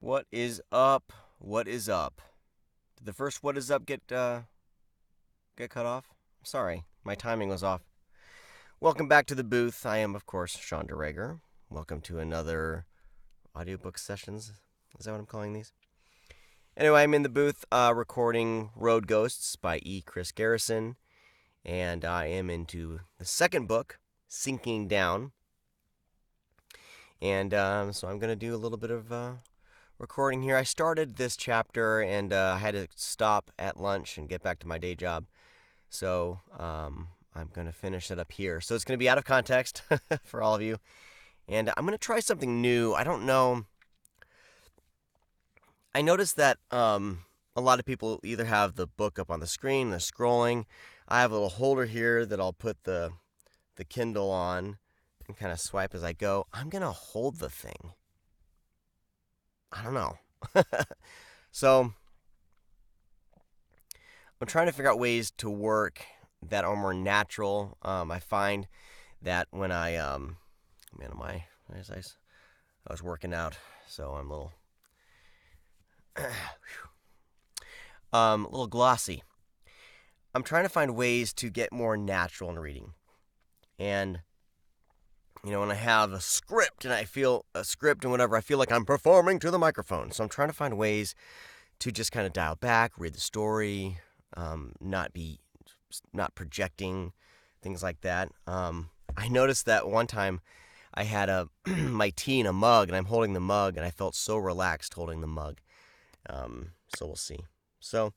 What is up? What is up? Did the first "What is up" get cut off? Sorry, my timing was off. Welcome back to the booth. I am, of course, Sean DeRager. Welcome to another Audiobook Sessions. Is that what I'm calling these? Anyway, I'm in the booth recording Road Ghosts by E. Chris Garrison, and I am into the second book, Sinking Down. And so I'm going to do a little bit of recording here. I started this chapter and I had to stop at lunch and get back to my day job. So I'm going to finish it up here. So it's going to be out of context for all of you. And I'm going to try something new. I don't know. I noticed that a lot of people either have the book up on the screen, they're scrolling. I have a little holder here that I'll put the Kindle on and kind of swipe as I go. I'm going to hold the thing. I don't know. So I'm trying to figure out ways to work that are more natural. I find that when I was working out, so I'm a little glossy. I'm trying to find ways to get more natural in reading, and when I have a script and whatever, I feel like I'm performing to the microphone. So I'm trying to find ways to just kind of dial back, read the story, not projecting, things like that. I noticed that one time I had my tea in a mug, and I'm holding the mug, and I felt so relaxed holding the mug. So we'll see. So,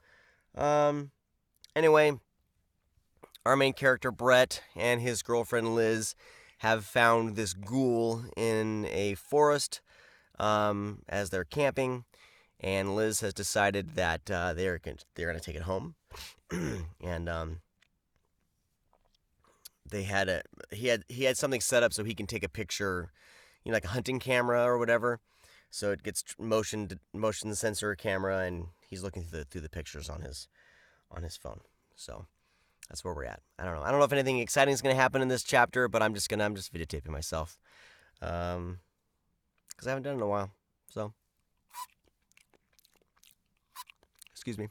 anyway, our main character Brett and his girlfriend Liz have found this ghoul in a forest as they're camping, and Liz has decided that they're going to take it home, and he had something set up so he can take a picture, like a hunting camera or whatever. So it gets motion sensor camera, and he's looking through the pictures on his phone. So that's where we're at. I don't know if anything exciting is going to happen in this chapter, but I'm just videotaping myself, because I haven't done it in a while. So excuse me.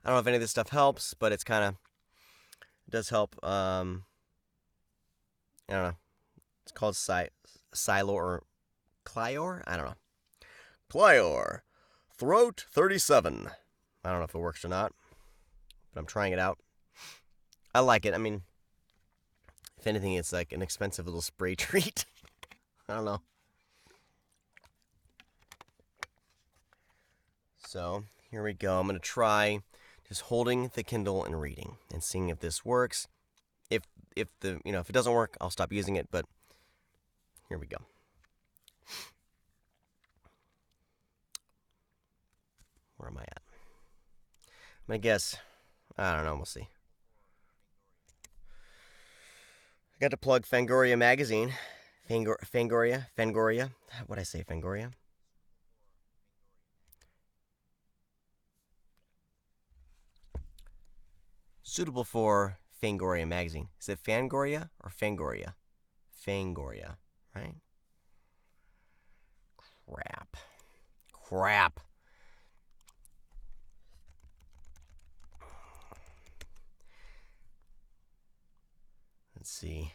I don't know if any of this stuff helps, but it does help. I don't know. It's called Silo or Clior? I don't know. Clior. Throat 37. I don't know if it works or not, but I'm trying it out. I like it. I mean, if anything, it's like an expensive little spray treat. I don't know. So here we go. I'm going to try just holding the Kindle and reading and seeing if this works. If it doesn't work, I'll stop using it, but here we go. Where am I at? I'm going to guess. I don't know. We'll see. I got to plug Fangoria magazine. Fangoria. What'd I say, Fangoria? Suitable for Fangoria magazine. Is it Fangoria or Fangoria? Fangoria, right? Crap. Let's see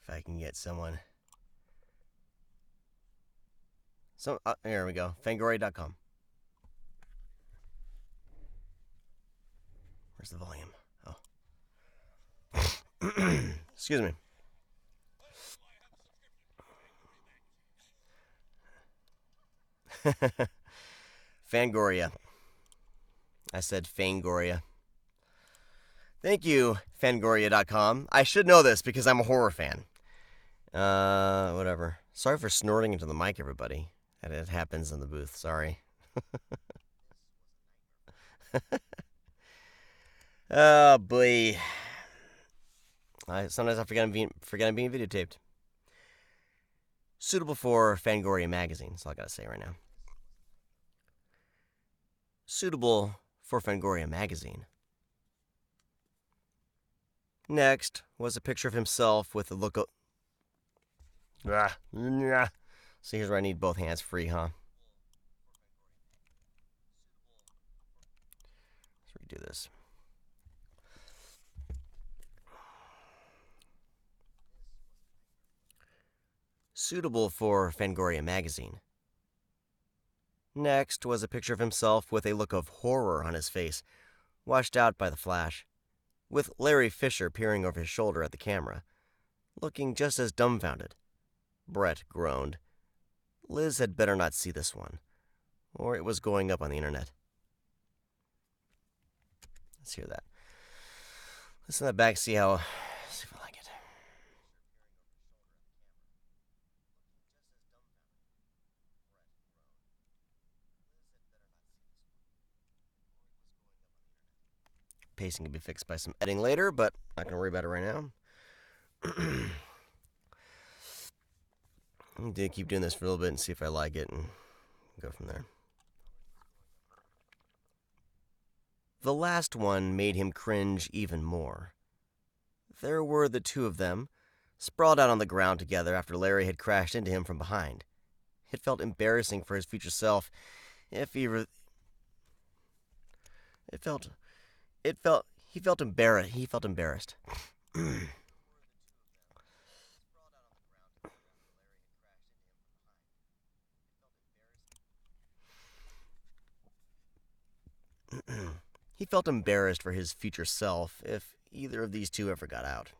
if I can get someone. So here we go. Fangoria.com. Where's the volume? Oh. Excuse me. Fangoria. I said Fangoria. Thank you, Fangoria.com. I should know this because I'm a horror fan. Whatever. Sorry for snorting into the mic, everybody. It happens in the booth. Sorry. Oh, boy. Sometimes I forget I'm being videotaped. Suitable for Fangoria magazine. That's all I gotta say right now. Suitable for Fangoria magazine. Next was a picture of himself with a look of... So here's where I need both hands free, huh? Let's redo this. Suitable for Fangoria magazine. Next was a picture of himself with a look of horror on his face, washed out by the flash, with Larry Fisher peering over his shoulder at the camera, looking just as dumbfounded. Brett groaned. Liz had better not see this one, or it was going up on the internet. Let's hear that. Listen to that back, see if I like it. Pacing can be fixed by some editing later, but not going to worry about it right now. I'm going to keep doing this for a little bit and see if I like it and go from there. The last one made him cringe even more. There were the two of them, sprawled out on the ground together after Larry had crashed into him from behind. It felt embarrassing for his future self if he he felt embarrassed. He felt embarrassed for his future self if either of these two ever got out.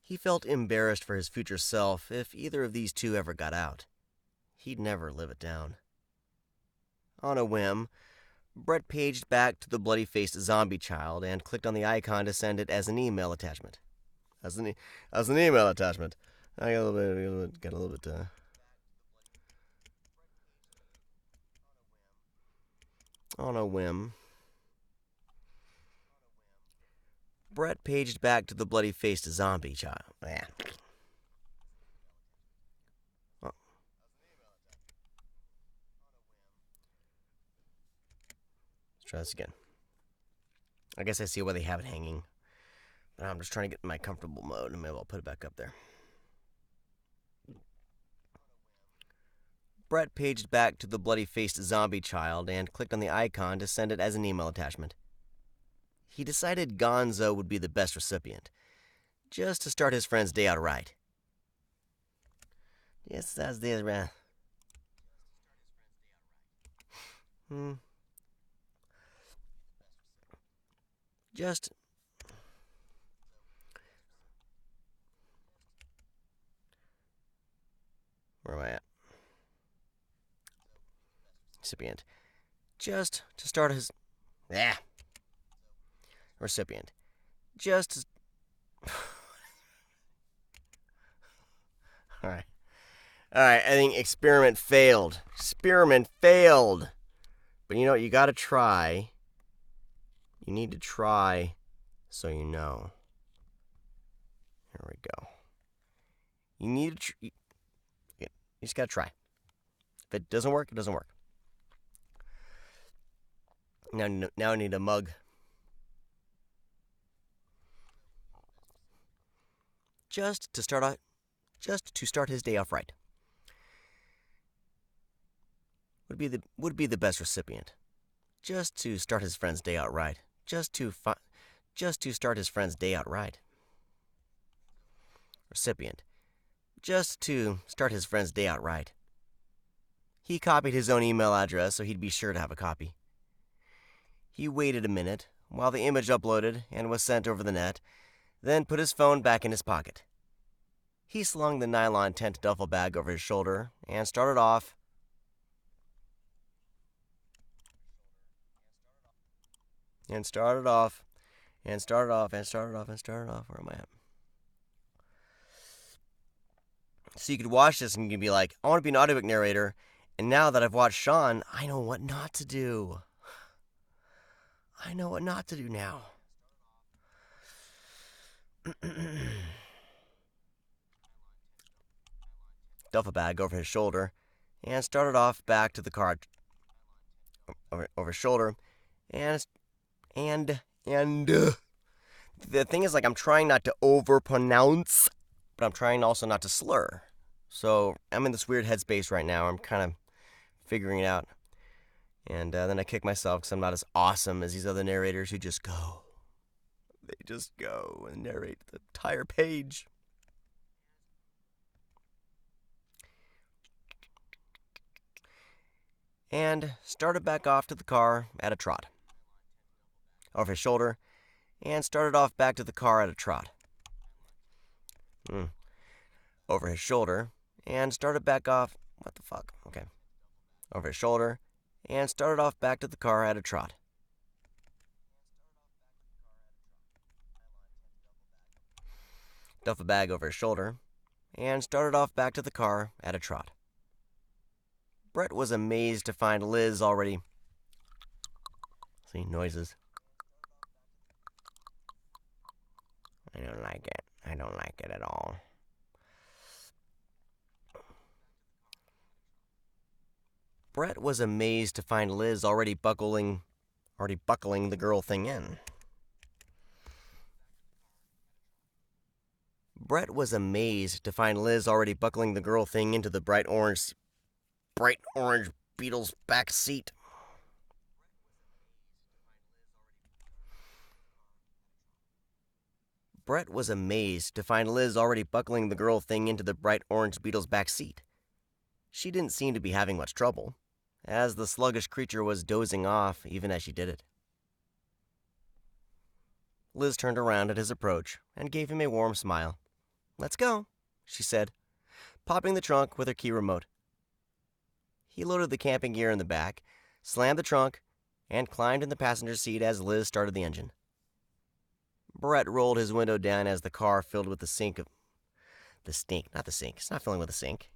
He felt embarrassed for his future self if either of these two ever got out. He'd never live it down. On a whim, Brett paged back to the bloody-faced zombie child and clicked on the icon to send it as an email attachment. As an email attachment. I got a little bit. On a whim, Brett paged back to the bloody-faced zombie child. Oh. Let's try this again. I guess I see why they have it hanging. But I'm just trying to get in my comfortable mode, and maybe I'll put it back up there. Brett paged back to the bloody-faced zombie child and clicked on the icon to send it as an email attachment. He decided Gonzo would be the best recipient, just to start his friend's day out right. Yes, that's the right. Just. Where am I at? Recipient. Just to start his. Recipient. Just. Alright. Alright, I think experiment failed. Experiment failed. But you know what? You gotta try. You need to try so you know. Here we go. You need to. You just gotta try. If it doesn't work, it doesn't work. Now I need a mug. Just to start his day off right. Would be the best recipient. Just to start his friend's day out right. Just to start his friend's day out right. Recipient. Just to start his friend's day out right. He copied his own email address so he'd be sure to have a copy. He waited a minute while the image uploaded and was sent over the net, then put his phone back in his pocket. He slung the nylon tent duffel bag over his shoulder and started off. Where am I at? So you could watch this and you could be like, I want to be an audiobook narrator, and now that I've watched Sean, I know what not to do. I know what not to do now. Duffel bag over his shoulder, and started off back to the car over his shoulder, and The thing is, like, I'm trying not to overpronounce, but I'm trying also not to slur. So I'm in this weird headspace right now. I'm kind of figuring it out. And then I kick myself because I'm not as awesome as these other narrators who just go. They just go and narrate the entire page. And started back off to the car at a trot. Over his shoulder, and started off back to the car at a trot. Over his shoulder, and started back off. What the fuck? Okay. Over his shoulder, and started off back to the car at a trot. Duffel bag over his shoulder, and started off back to the car at a trot. Brett was amazed to find Liz already. See, noises. I don't like it. I don't like it at all. Brett was amazed to find Liz already buckling the girl thing in. Brett was amazed to find Liz already buckling the girl thing into the bright orange Beetle's back seat. Brett was amazed to find Liz already buckling the girl thing into the bright orange Beetle's back seat. She didn't seem to be having much trouble, as the sluggish creature was dozing off even as she did it. Liz turned around at his approach and gave him a warm smile. "Let's go," she said, popping the trunk with her key remote. He loaded the camping gear in the back, slammed the trunk, and climbed in the passenger seat as Liz started the engine. Brett rolled his window down as the car filled with the stink. Not the sink. It's not filling with a sink.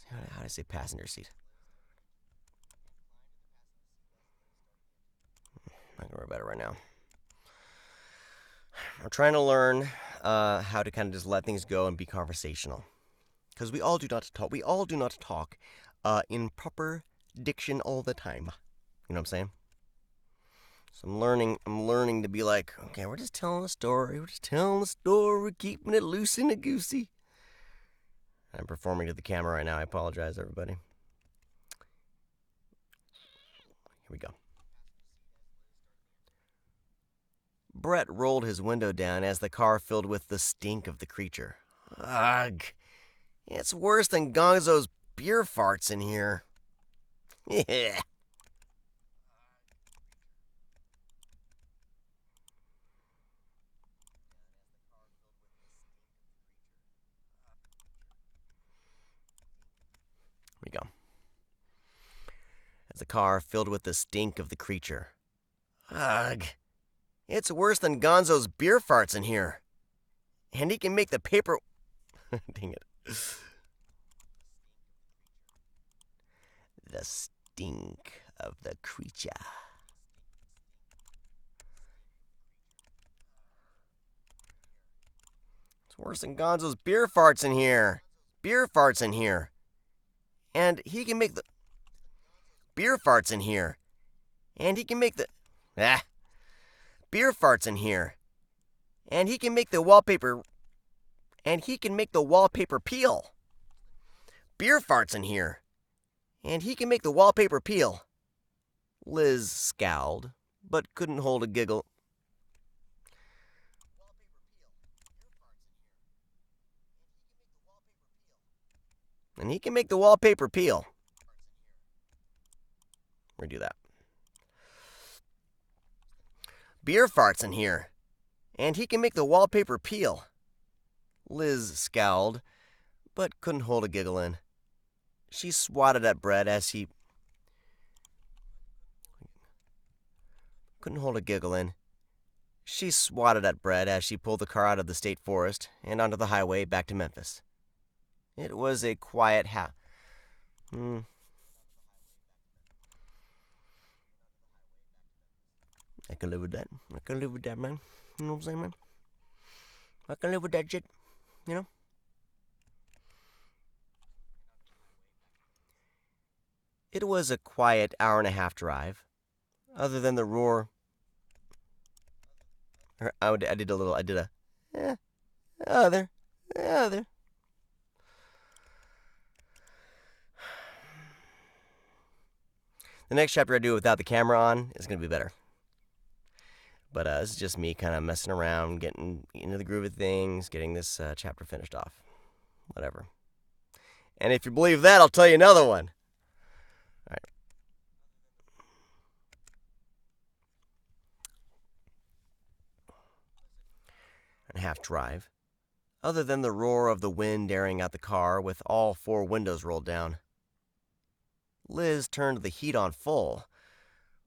How do I say passenger seat? I'm not going to worry about it right now. I'm trying to learn how to kind of just let things go and be conversational. Because we all do not talk. We all do not talk in proper diction all the time. You know what I'm saying? So I'm learning to be like, okay, we're just telling a story. We're keeping it loose and goosey. I'm performing to the camera right now. I apologize, everybody. Here we go. Brett rolled his window down as the car filled with the stink of the creature. Ugh. It's worse than Gonzo's beer farts in here. Yeah. Here we go. As the car filled with the stink of the creature. Ugh. It's worse than Gonzo's beer farts in here. And he can make the paper... Dang it. The stink of the creature. It's worse than Gonzo's beer farts in here. Beer farts in here. And he can make the... Beer farts in here. And he can make the... Beer farts in here. And he can make the wallpaper... And he can make the wallpaper peel. Beer farts in here. And he can make the wallpaper peel. Liz scowled, but couldn't hold a giggle. And he can make the wallpaper peel. Redo that. Beer farts in here. And he can make the wallpaper peel. Liz scowled, but couldn't hold a giggle in. She swatted at Brett as he... Couldn't hold a giggle in. She swatted at Brett as she pulled the car out of the state forest and onto the highway back to Memphis. It was a quiet I can live with that. I can live with that, man. You know what I'm saying, man? I can live with that shit. You know? It was a quiet hour-and-a-half drive, other than the roar. I did a, other. The next chapter I do without the camera on is going to be better. But this is just me kind of messing around, getting into the groove of things, getting this chapter finished off. Whatever. And if you believe that, I'll tell you another one. All right. And half drive. Other than the roar of the wind airing out the car with all 4 windows rolled down. Liz turned the heat on full,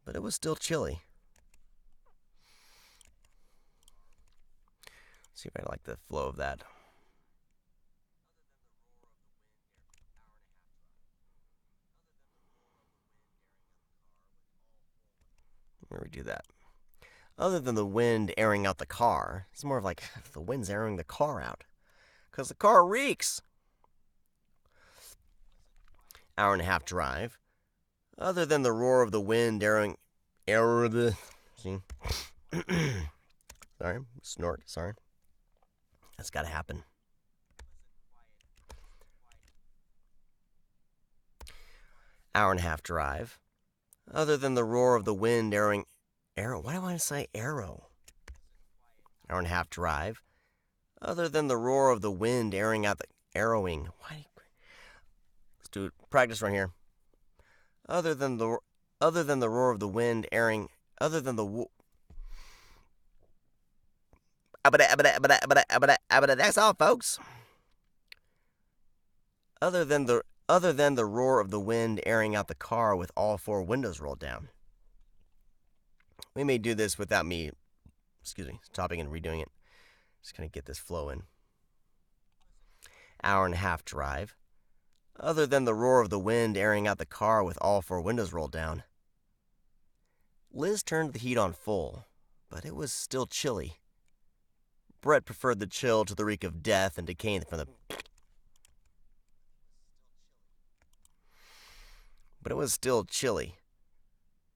but it was still chilly. Let's see if I like the flow of that. Let me redo that. Other than the wind airing out the car, it's more of like the wind's airing the car out. Because the car reeks. Hour-and-a-half drive. Other than the roar of the wind airing... See? Sorry, snort, sorry. That's got to happen. Hour-and-a-half drive. Other than the roar of the wind airing... Why do I want to say arrow? Hour-and-a-half drive. Other than the roar of the wind airing out the... Arrowing. Why? Let's do practice right here. Other than the roar of the wind airing... Other than the... That's all, folks. Other than the roar of the wind airing out the car with all 4 windows rolled down. We may do this without me, stopping and redoing it. Just kind of get this flow in. Hour-and-a-half drive. Other than the roar of the wind airing out the car with all 4 windows rolled down. Liz turned the heat on full, but it was still chilly. Brett preferred the chill to the reek of death and decay from the... But it was still chilly.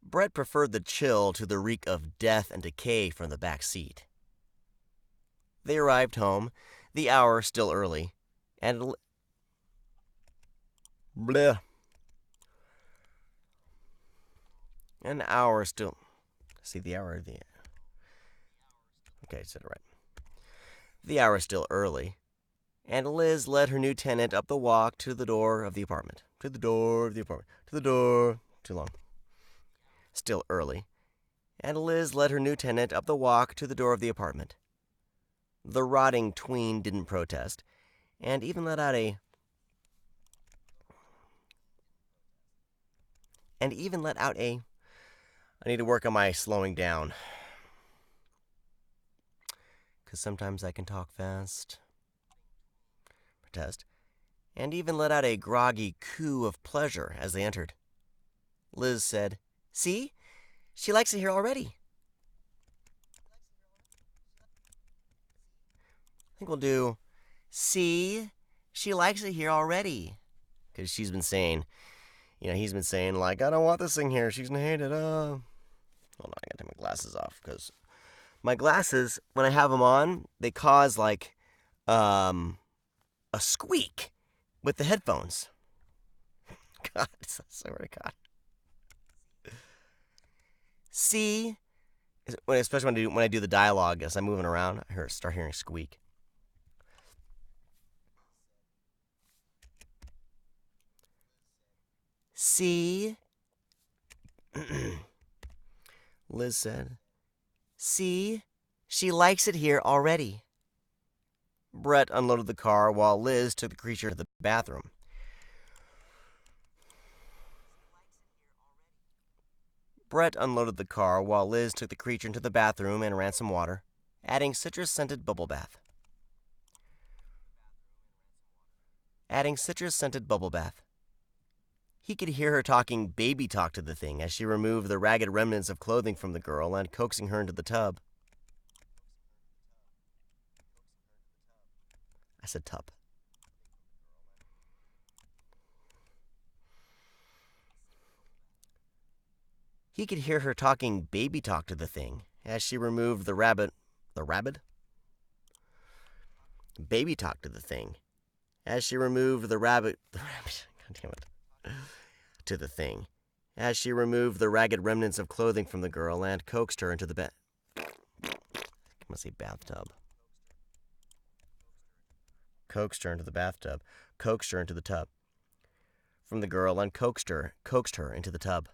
Brett preferred the chill to the reek of death and decay from the back seat. They arrived home, the hour still early, and... Bleh. An hour still... See, the hour... Okay, I said it right. The hour still early, and Liz led her new tenant up the walk to the door of the apartment. To the door. Too long. Still early, and Liz led her new tenant up the walk to the door of the apartment. The rotting tween didn't protest, and even let out a... I need to work on my slowing down. Because sometimes I can talk fast. Protest. And even let out a groggy coo of pleasure as they entered. Liz said, "See? She likes it here already." I think we'll do, "See? She likes it here already." Because she's been saying, he's been saying, like, "I don't want this thing here. She's going to hate it." Hold on, I got to take my glasses off. Because my glasses, when I have them on, they cause, like, a squeak with the headphones. God, I swear to God. See? Especially when I do the dialogue as I'm moving around, I start hearing a squeak. See? Liz said, "See? She likes it here already." Brett unloaded the car while Liz took the creature to the bathroom. Brett unloaded the car while Liz took the creature into the bathroom and ran some water, adding citrus-scented bubble bath. He could hear her talking baby talk to the thing as she removed the ragged remnants of clothing from the girl and coaxing her into the tub. I said tub. He could hear her talking baby talk to the thing as she removed the rabbit. The rabbit? Baby talk to the thing as she removed the rabbit. The rabbit. God damn it. To the thing as she removed the ragged remnants of clothing from the girl and coaxed her into the bed. I must say bathtub. Coaxed her into the bathtub. Coaxed her into the tub. From the girl and coaxed her into the tub.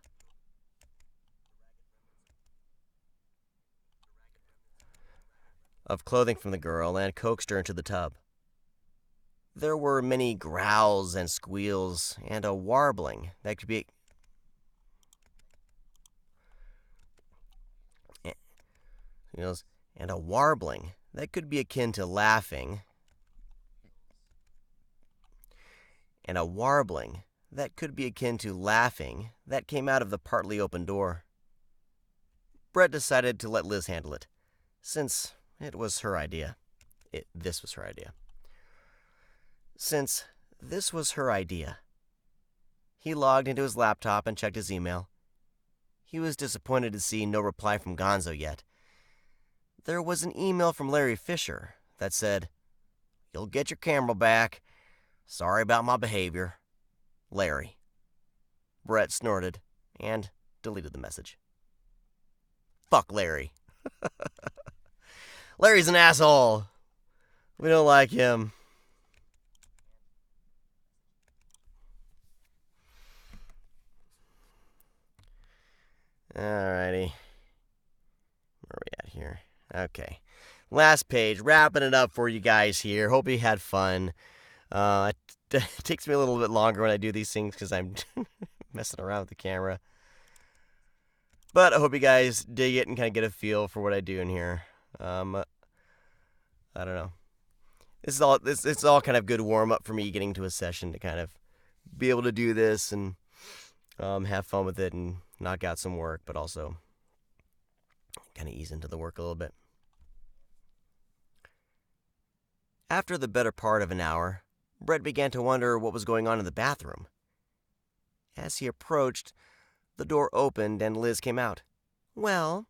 Of clothing from the girl and coaxed her into the tub. There were many growls and squeals and a warbling that could be and a warbling that could be akin to laughing, and a warbling that could be akin to laughing that came out of the partly open door. Brett decided to let Liz handle it, since it was her idea. This was her idea. Since this was her idea. He logged into his laptop and checked his email. He was disappointed to see no reply from Gonzo yet. There was an email from Larry Fisher that said, "You'll get your camera back. Sorry about my behavior. Larry." Brett snorted and deleted the message. Fuck Larry. Larry's an asshole. We don't like him. Alrighty. Where are we at here? Okay. Last page. Wrapping it up for you guys here. Hope you had fun. It takes me a little bit longer when I do these things because I'm messing around with the camera. But I hope you guys dig it and kind of get a feel for what I do in here. I don't know. It's all kind of good warm up for me getting into a session to kind of be able to do this and have fun with it and knock out some work, but also kind of ease into the work a little bit. After the better part of an hour, Brett began to wonder what was going on in the bathroom. As he approached, the door opened and Liz came out. "Well,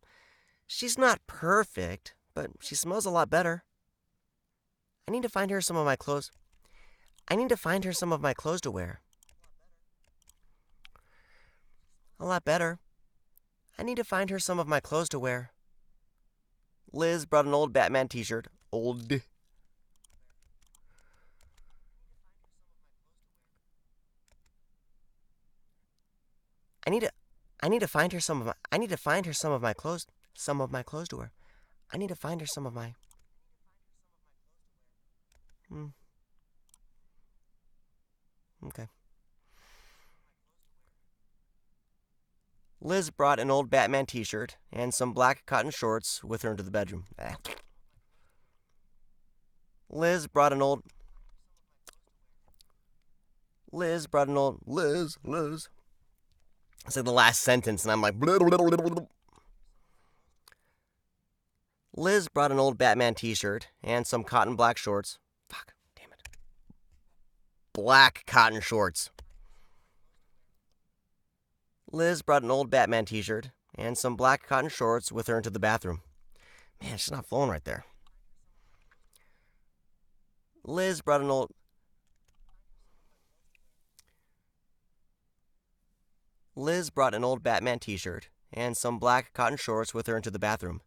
she's not perfect, but she smells a lot better. I need to find her some of my clothes. I need to find her some of my clothes to wear." "A lot better. I need to find her some of my clothes to wear." Liz brought an old Batman t-shirt. I need to find her some of my clothes to wear. I need to find her some of my Okay. Liz brought an old Batman t-shirt and some black cotton shorts with her into the bedroom. Liz. It's like the last sentence, and I'm like, blah, blah, blah, blah, blah. Liz brought an old Batman t-shirt and some cotton black shorts. Fuck, damn it. Black cotton shorts. Liz brought an old Batman t-shirt and some black cotton shorts with her into the bathroom. Man, she's not flowing right there. Liz brought an old Batman t-shirt and some black cotton shorts with her into the bathroom,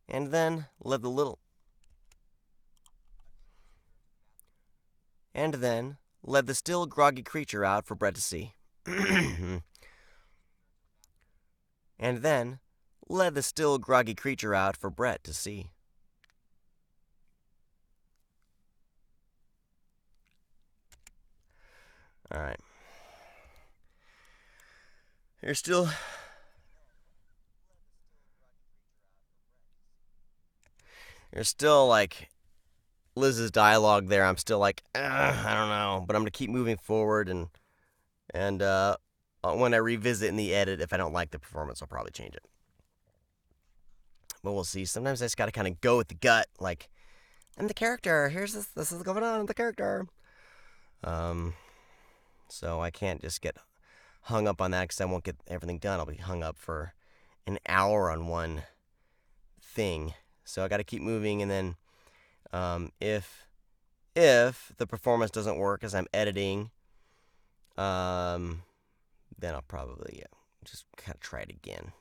and then led the still groggy creature out for Brett to see. All right. There's still like Liz's dialogue there. I'm still like, I don't know, but I'm gonna keep moving forward, and when I revisit in the edit, if I don't like the performance, I'll probably change it. But we'll see. Sometimes I just gotta kind of go with the gut, like, and the character. Here's this is going on in the character. So I can't just get hung up on that because I won't get everything done. I'll be hung up for an hour on one thing. So I got to keep moving, and then if the performance doesn't work as I'm editing, then I'll probably just kind of try it again.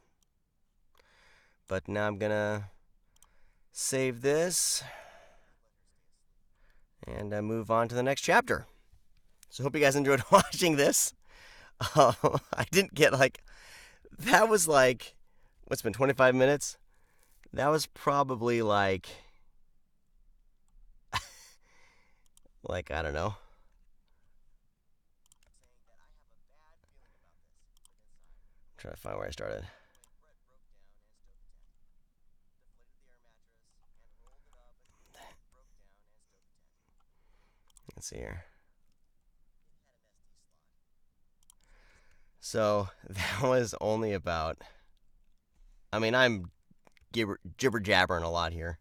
But now I'm gonna save this and move on to the next chapter. So hope you guys enjoyed watching this. I didn't get that was what's been 25 minutes? That was probably I don't know. I'm trying to find where I started. Let's see here. So that was only about, I'm jibber jabbering a lot here.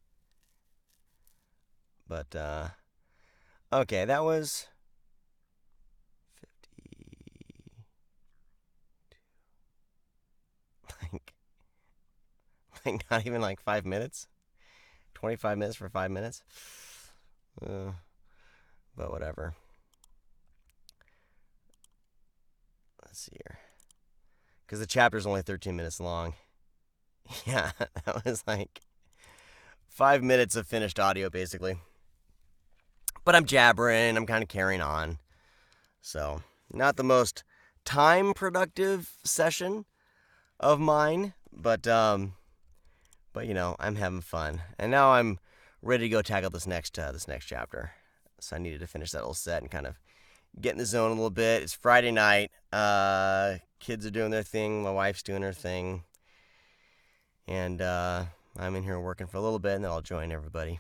But, okay, that was 50, not even 5 minutes? 25 minutes for 5 minutes? But whatever. Let's see here. Because the chapter's only 13 minutes long. Yeah, that was 5 minutes of finished audio, basically. But I'm jabbering, I'm kind of carrying on. So, not the most time-productive session of mine, but I'm having fun. And now I'm ready to go tackle this next chapter. So I needed to finish that little set and kind of get in the zone a little bit. It's Friday night. Kids are doing their thing. My wife's doing her thing. And I'm in here working for a little bit, and then I'll join everybody.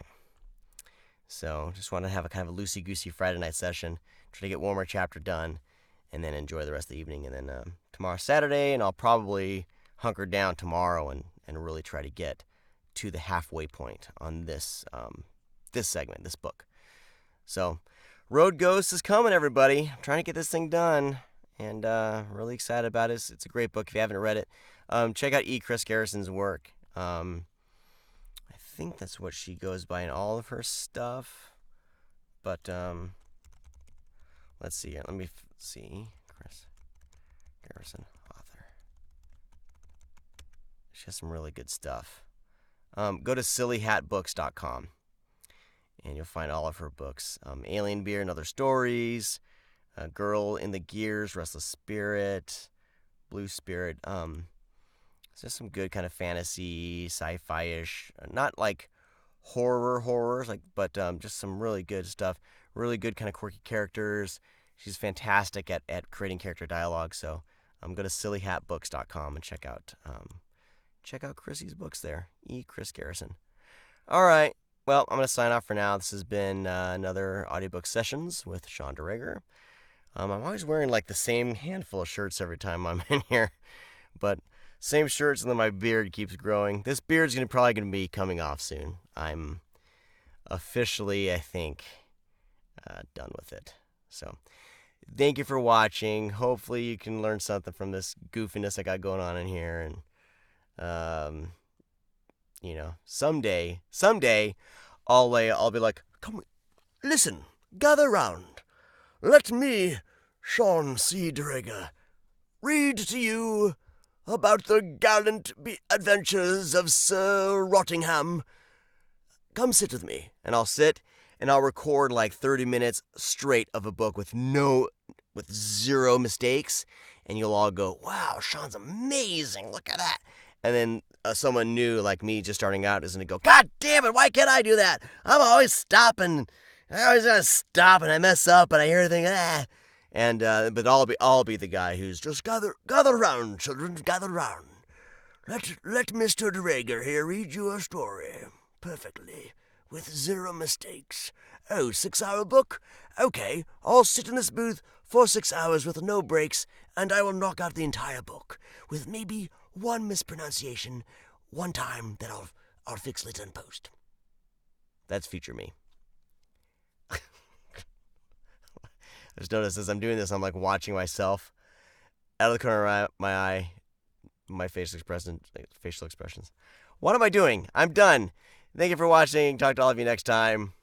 So just want to have a kind of a loosey-goosey Friday night session. Try to get one more chapter done, and then enjoy the rest of the evening. And then tomorrow's Saturday, and I'll probably hunker down tomorrow and really try to get to the halfway point on this segment, this book. So, Road Ghost is coming, everybody. I'm trying to get this thing done, and really excited about it. It's a great book. If you haven't read it, check out Chris Garrison's work. I think that's what she goes by in all of her stuff. But let's see here. Let me see. Chris Garrison, author. She has some really good stuff. Go to sillyhatbooks.com. And you'll find all of her books. Alien Beer and Other Stories, Girl in the Gears, Restless Spirit, Blue Spirit. It's just some good kind of fantasy, sci-fi-ish, not horrors, but just some really good stuff. Really good kind of quirky characters. She's fantastic at creating character dialogue. So go to sillyhatbooks.com and check out Chrissy's books there. Chris Garrison. All right. Well, I'm going to sign off for now. This has been another Audiobook Sessions with Sean DeRager. I'm always wearing the same handful of shirts every time I'm in here. But same shirts, and then my beard keeps growing. This beard's probably going to be coming off soon. I'm officially, I think, done with it. So, thank you for watching. Hopefully you can learn something from this goofiness I got going on in here. And, someday, I'll be like, come, listen, gather round. Let me, Sean C. DeRager, read to you about the gallant adventures of Sir Rottingham. Come sit with me. And I'll sit, and I'll record 30 minutes straight of a book with zero mistakes. And you'll all go, wow, Sean's amazing, look at that. And then someone new like me just starting out is going to go, God damn it, why can't I do that? I'm always stopping. I always got to stop, and I mess up, and I hear everything, And, but I'll be the guy who's just gather round, children, gather round. Let Mr. DeRager here read you a story, perfectly, with zero mistakes. Oh, 6-hour book? Okay, I'll sit in this booth for 6 hours with no breaks, and I will knock out the entire book, with maybe one mispronunciation, one time that I'll fix later in post. That's future me. I just noticed as I'm doing this, I'm watching myself, out of the corner of my eye, my facial expressions. What am I doing? I'm done. Thank you for watching. Talk to all of you next time.